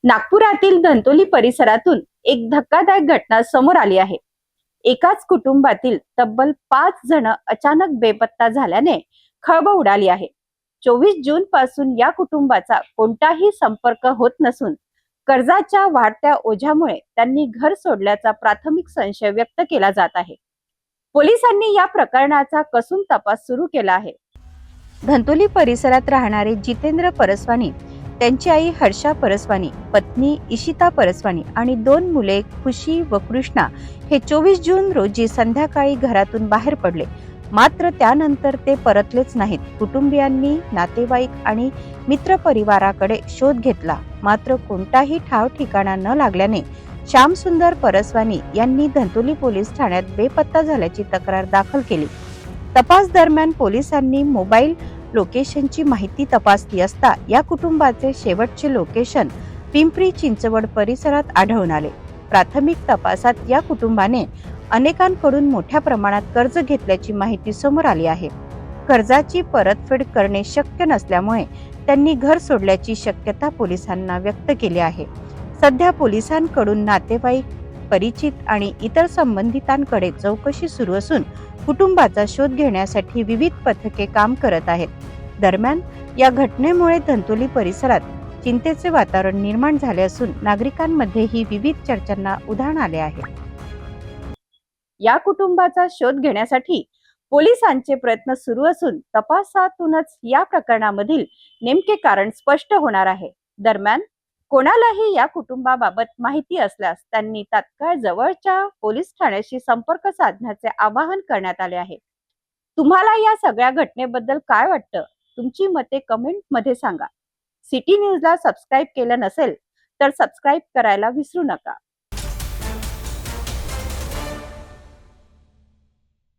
नागपुरातील धंतोली परिसरातून एक धक्कादायक घटना समोर आली आहे। एकाच कुटुंबातील तब्बल 5 जण अचानक बेपत्ता झाल्याने खळबळ उडाली आहे। 24 जून पासून या कुटुंबाचा कोणताही संपर्क होत नसून कर्जाच्या वाढत्या ओझ्यामुळे त्यांनी घर सोडल्याचा प्राथमिक संशय व्यक्त केला जात आहे। पोलिसांनी या प्रकरणाचा कसून तपास सुरू केला आहे। धंतोली परिसरात राहणारे जितेंद्र परसवानी, त्यांची आई हर्षा परसवानी, पत्नी इशिता परसवानी आणि 2 मुले खुशी व कृष्णा हे 24 जून रोजी संध्याकाळी घरातून बाहेर पडले, मात्र त्यानंतर ते परतलेच नाहीत। कुटुंबियांनी, नातेवाईक आणि मित्रपरिवाराकडे शोध घेतला, मात्र कोणताही ठाव ठिकाणा न लागल्याने श्यामसुंदर परसवानी यांनी धंतोली पोलीस ठाण्यात बेपत्ता झाल्याची तक्रार दाखल केली। तपास दरम्यान पोलिसांनी मोबाईल लोकेशनची माहिती तपासली असता या कुटुंबाचे शेवटचे लोकेशन पिंपरी चिंचवड परिसरात आढळून आले। प्राथमिक तपासात या कुटुंबाने अनेकांकडून मोठ्या प्रमाणात कर्ज घेतल्याची माहिती समोर आली आहे। कर्जाची परतफेड करणे शक्य नसल्यामुळे त्यांनी घर सोडल्याची शक्यता पोलिसांना व्यक्त केली आहे। सध्या पोलिसांकडून नातेवाईक, परिचित आणि इतर संबंधितांकडे चौकशी सुरू असून कुटुंबाचा शोध घेण्यासाठी विविध पथके काम करत आहेत। दरम्यान या घटनेमुळे धंतोली परिसरात चिंतेचे वातावरण निर्माण झाले असून नागरिकांमध्येही विविध चर्चांना उधाण आले आहे। या कुटुंबाचा शोध घेण्यासाठी पोलिसांचे प्रयत्न सुरू असून तपासातूनच या प्रकरणामधील नेमके कारण स्पष्ट होणार आहे। दरम्यान कोणालाही या कुटुंबाबाबत माहिती असल्यास त्यांनी तात्काळ जवळच्या पोलीस ठाण्याशी संपर्क साधण्याचे आवाहन करण्यात आले आहे। तुम्हाला या सगळ्या घटनेबद्दल काय वाटतं? तुमची मते कमेंट मध्ये सांगा। सिटी न्यूजला सबस्क्राइब केलं नसेल तर सबस्क्राइब करायला विसरू नका।